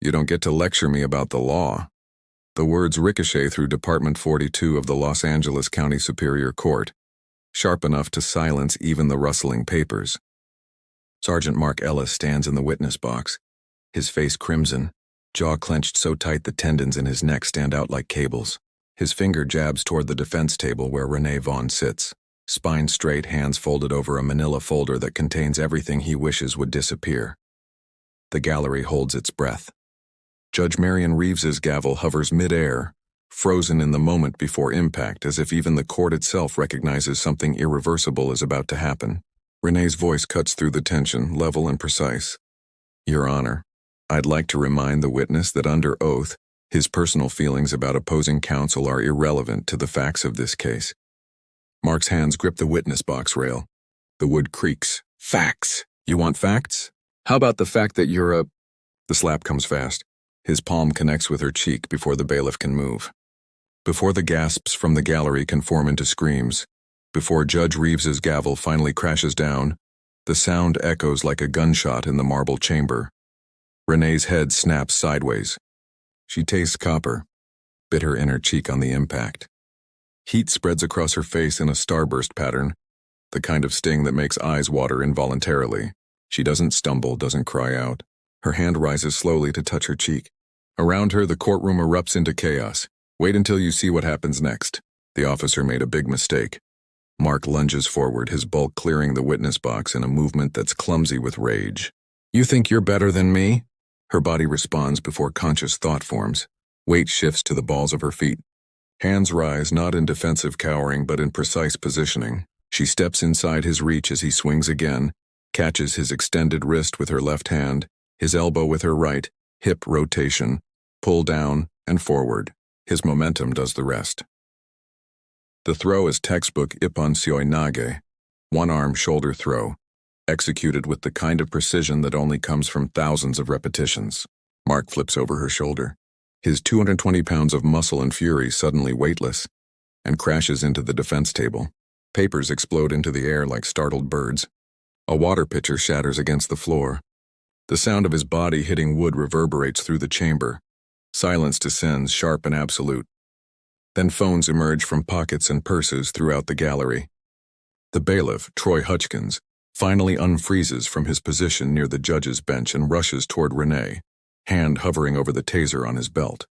You don't get to lecture me about the law. The words ricochet through Department 42 of the Los Angeles County Superior Court, sharp enough to silence even the rustling papers. Sergeant Mark Ellis stands in the witness box, his face crimson, jaw clenched so tight the tendons in his neck stand out like cables. His finger jabs toward the defense table where Renee Vaughn sits, spine straight, hands folded over a manila folder that contains everything he wishes would disappear. The gallery holds its breath. Judge Marion Reeves's gavel hovers mid-air, frozen in the moment before impact, as if even the court itself recognizes something irreversible is about to happen. Renee's voice cuts through the tension, level and precise. Your Honor, I'd like to remind the witness that under oath, his personal feelings about opposing counsel are irrelevant to the facts of this case. Mark's hands grip the witness box rail. The wood creaks. Facts. You want facts? How about the fact that you're a... The slap comes fast. His palm connects with her cheek before the bailiff can move. Before the gasps from the gallery can form into screams, before Judge Reeves's gavel finally crashes down, the sound echoes like a gunshot in the marble chamber. Renee's head snaps sideways. She tastes copper, bit her inner cheek on the impact. Heat spreads across her face in a starburst pattern, the kind of sting that makes eyes water involuntarily. She doesn't stumble, doesn't cry out. Her hand rises slowly to touch her cheek. Around her, the courtroom erupts into chaos. Wait until you see what happens next. The officer made a big mistake. Mark lunges forward, his bulk clearing the witness box in a movement that's clumsy with rage. You think you're better than me? Her body responds before conscious thought forms. Weight shifts to the balls of her feet. Hands rise, not in defensive cowering, but in precise positioning. She steps inside his reach as he swings again, catches his extended wrist with her left hand, his elbow with her right, hip rotation, pull down and forward. His momentum does the rest. The throw is textbook ippon seoi nage, one-arm shoulder throw, executed with the kind of precision that only comes from thousands of repetitions. Mark flips over her shoulder, his 220 pounds of muscle and fury suddenly weightless, and crashes into the defense table. Papers explode into the air like startled birds. A water pitcher shatters against the floor. The sound of his body hitting wood reverberates through the chamber. Silence descends, sharp and absolute. Then phones emerge from pockets and purses throughout the gallery. The bailiff, Troy Hutchkins, finally unfreezes from his position near the judge's bench and rushes toward Renee, hand hovering over the taser on his belt.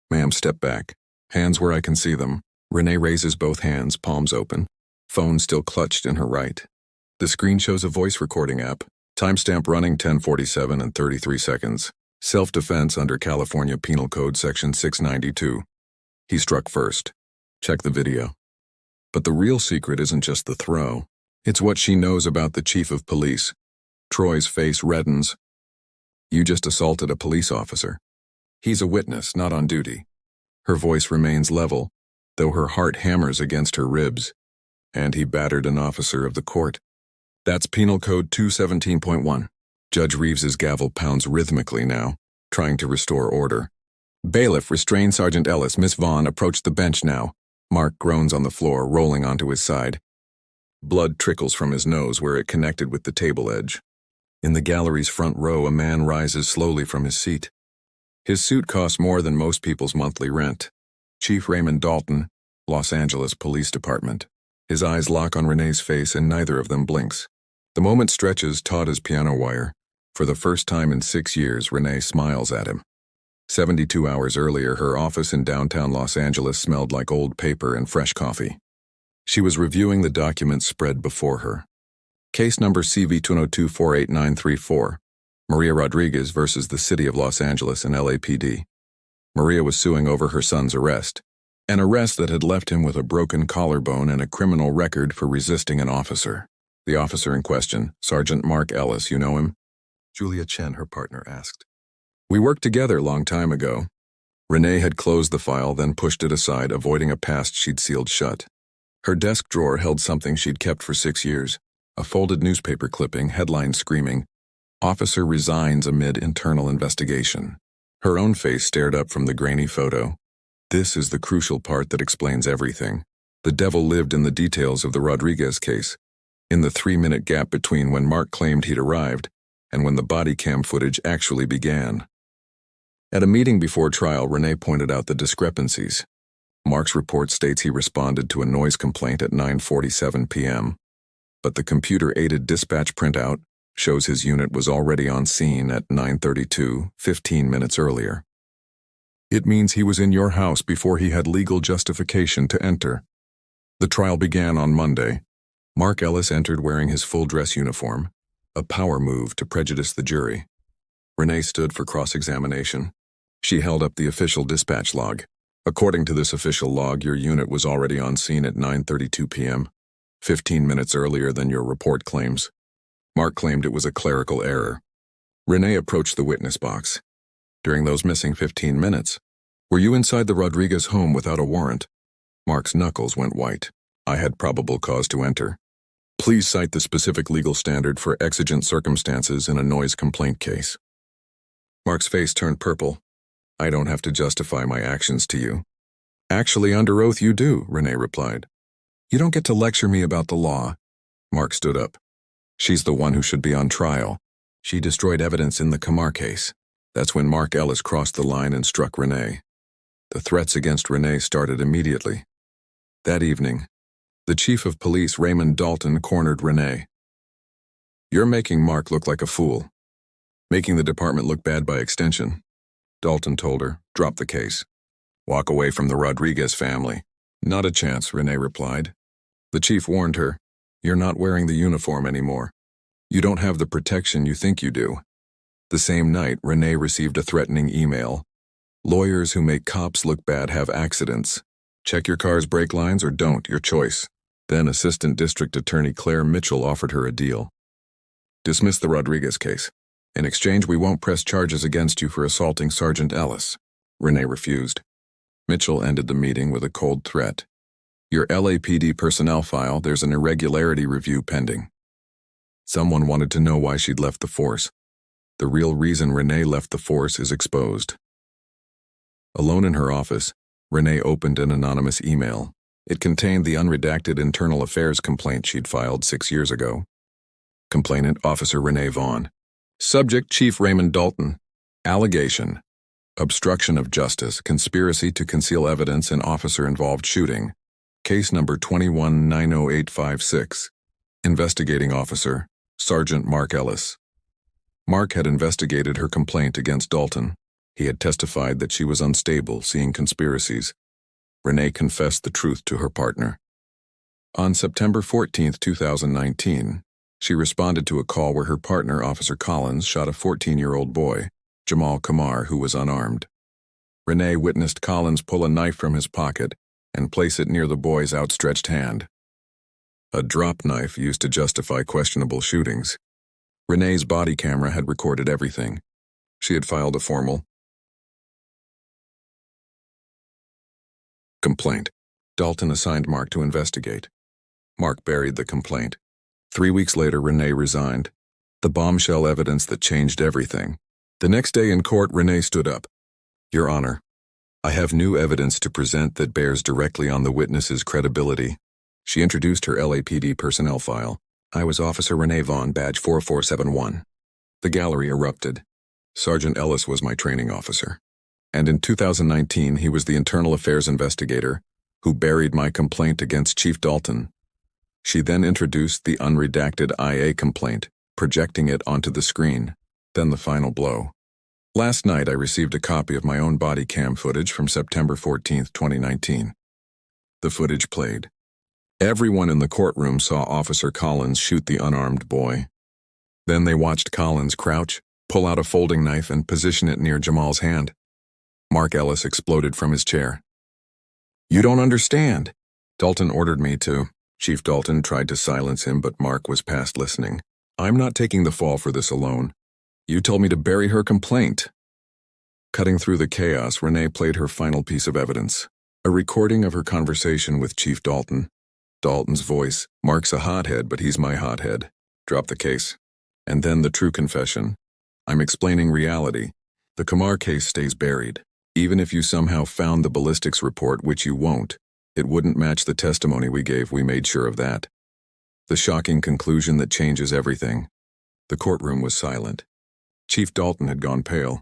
Ma'am, step back. Hands where I can see them. Renee raises both hands, palms open, phone still clutched in her right. The screen shows a voice recording app. Timestamp running 10:47 and 33 seconds. Self-defense under California Penal Code Section 692. He struck first. Check the video. But the real secret isn't just the throw. It's what she knows about the chief of police. Troy's face reddens. You just assaulted a police officer. He's a witness, not on duty. Her voice remains level, though her heart hammers against her ribs. And he battered an officer of the court. That's Penal Code 217.1. Judge Reeves's gavel pounds rhythmically now, trying to restore order. Bailiff, restrain Sergeant Ellis. Miss Vaughn, approach the bench now. Mark groans on the floor, rolling onto his side. Blood trickles from his nose where it connected with the table edge. In the gallery's front row, a man rises slowly from his seat. His suit costs more than most people's monthly rent. Chief Raymond Dalton, Los Angeles Police Department. His eyes lock on Renee's face and neither of them blinks. The moment stretches taut as piano wire. For the first time in 6 years, Renee smiles at him. 72 hours earlier, her office in downtown Los Angeles smelled like old paper and fresh coffee. She was reviewing the documents spread before her. Case number CV202-48934, Maria Rodriguez versus the City of Los Angeles and LAPD. Maria was suing over her son's arrest, an arrest that had left him with a broken collarbone and a criminal record for resisting an officer. The officer in question, Sergeant Mark Ellis, you know him? Julia Chen, her partner, asked. We worked together a long time ago. Renee had closed the file, then pushed it aside, avoiding a past she'd sealed shut. Her desk drawer held something she'd kept for 6 years, a folded newspaper clipping, headline screaming, Officer resigns amid internal investigation. Her own face stared up from the grainy photo. This is the crucial part that explains everything. The devil lived in the details of the Rodriguez case, in the 3-minute gap between when Mark claimed he'd arrived and when the body cam footage actually began. At a meeting before trial, Renee pointed out the discrepancies. Mark's report states he responded to a noise complaint at 9:47 p.m., but the computer-aided dispatch printout shows his unit was already on scene at 9:32, 15 minutes earlier. It means he was in your house before he had legal justification to enter. The trial began on Monday. Mark Ellis entered wearing his full-dress uniform, a power move to prejudice the jury. Renee stood for cross-examination. She held up the official dispatch log. According to this official log, your unit was already on scene at 9:32 p.m., 15 minutes earlier than your report claims. Mark claimed it was a clerical error. Renee approached the witness box. During those missing 15 minutes, were you inside the Rodriguez home without a warrant? Mark's knuckles went white. I had probable cause to enter. Please cite the specific legal standard for exigent circumstances in a noise complaint case. Mark's face turned purple. I don't have to justify my actions to you. Actually, under oath you do, Renee replied. You don't get to lecture me about the law. Mark stood up. She's the one who should be on trial. She destroyed evidence in the Kamar case. That's when Mark Ellis crossed the line and struck Renee. The threats against Renee started immediately. That evening, the chief of police, Raymond Dalton, cornered Renee. You're making Mark look like a fool. Making the department look bad by extension. Dalton told her, drop the case. Walk away from the Rodriguez family. Not a chance, Renee replied. The chief warned her, you're not wearing the uniform anymore. You don't have the protection you think you do. The same night, Renee received a threatening email. Lawyers who make cops look bad have accidents. Check your car's brake lines or don't, your choice. Then Assistant District Attorney Claire Mitchell offered her a deal. Dismiss the Rodriguez case. In exchange, we won't press charges against you for assaulting Sergeant Ellis. Renee refused. Mitchell ended the meeting with a cold threat. Your LAPD personnel file, there's an irregularity review pending. Someone wanted to know why she'd left the force. The real reason Renee left the force is exposed. Alone in her office, Renee opened an anonymous email. It contained the unredacted internal affairs complaint she'd filed 6 years ago. Complainant, Officer Renee Vaughn. Subject, Chief Raymond Dalton. Allegation: obstruction of justice, conspiracy to conceal evidence in officer-involved shooting. Case number 21-90856. Investigating officer, Sergeant Mark Ellis. Mark had investigated her complaint against Dalton. He had testified that she was unstable, seeing conspiracies. Renee confessed the truth to her partner. On September 14, 2019, she responded to a call where her partner, Officer Collins, shot a 14-year-old boy, Jamal Kamar, who was unarmed. Renee witnessed Collins pull a knife from his pocket and place it near the boy's outstretched hand. A drop knife used to justify questionable shootings. Renee's body camera had recorded everything. She had filed a formal complaint. Dalton assigned Mark to investigate. Mark buried the complaint. 3 weeks later, Renee resigned. The bombshell evidence that changed everything. The next day in court, Renee stood up. Your Honor, I have new evidence to present that bears directly on the witness's credibility. She introduced her LAPD personnel file. I was Officer Renee Vaughn, badge 4471. The gallery erupted. Sergeant Ellis was my training officer. And in 2019, he was the internal affairs investigator who buried my complaint against Chief Dalton. She then introduced the unredacted IA complaint, projecting it onto the screen. Then the final blow. Last night, I received a copy of my own body cam footage from September 14, 2019. The footage played. Everyone in the courtroom saw Officer Collins shoot the unarmed boy. Then they watched Collins crouch, pull out a folding knife and position it near Jamal's hand. Mark Ellis exploded from his chair. You don't understand. Dalton ordered me to. Chief Dalton tried to silence him, but Mark was past listening. I'm not taking the fall for this alone. You told me to bury her complaint. Cutting through the chaos, Renee played her final piece of evidence. A recording of her conversation with Chief Dalton. Dalton's voice, Mark's a hothead, but he's my hothead. Drop the case. And then the true confession. I'm explaining reality. The Kamar case stays buried. Even if you somehow found the ballistics report, which you won't, it wouldn't match the testimony we gave. We made sure of that. The shocking conclusion that changes everything. The courtroom was silent. Chief Dalton had gone pale.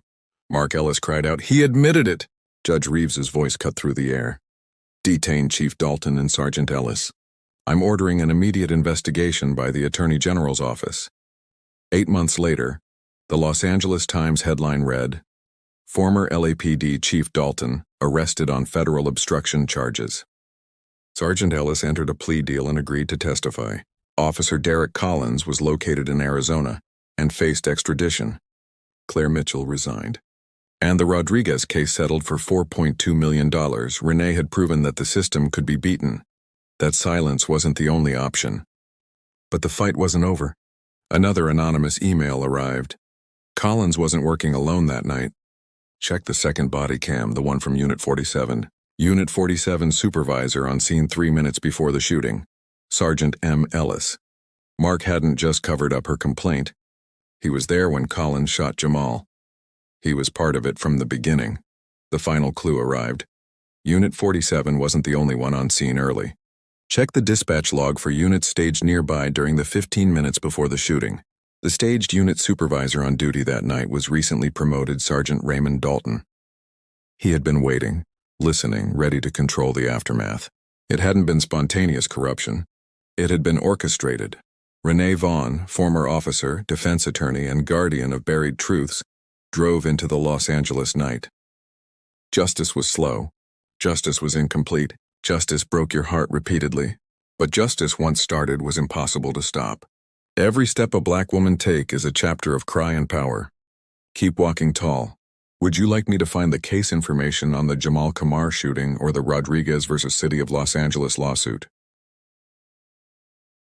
Mark Ellis cried out. He admitted it! Judge Reeves's voice cut through the air. Detain Chief Dalton and Sergeant Ellis. I'm ordering an immediate investigation by the Attorney General's office. 8 months later, the Los Angeles Times headline read, Former LAPD Chief Dalton arrested on federal obstruction charges. Sergeant Ellis entered a plea deal and agreed to testify. Officer Derek Collins was located in Arizona and faced extradition. Claire Mitchell resigned. And the Rodriguez case settled for $4.2 million. Renee had proven that the system could be beaten, that silence wasn't the only option. But the fight wasn't over. Another anonymous email arrived. Collins wasn't working alone that night. Check the second body cam, the one from Unit 47. Unit 47 supervisor on scene 3 minutes before the shooting. Sergeant M. Ellis. Mark hadn't just covered up her complaint. He was there when Collins shot Jamal. He was part of it from the beginning. The final clue arrived. Unit 47 wasn't the only one on scene early. Check the dispatch log for units staged nearby during the 15 minutes before the shooting. The staged unit supervisor on duty that night was recently promoted Sergeant Raymond Dalton. He had been waiting, listening, ready to control the aftermath. It hadn't been spontaneous corruption. It had been orchestrated. Renee Vaughn, former officer, defense attorney, and guardian of buried truths, drove into the Los Angeles night. Justice was slow. Justice was incomplete. Justice broke your heart repeatedly. But justice once started was impossible to stop. Every step a black woman take is a chapter of cry and power. Keep walking tall. Would you like me to find the case information on the Jamal Kamar shooting or the Rodriguez versus City of Los Angeles lawsuit?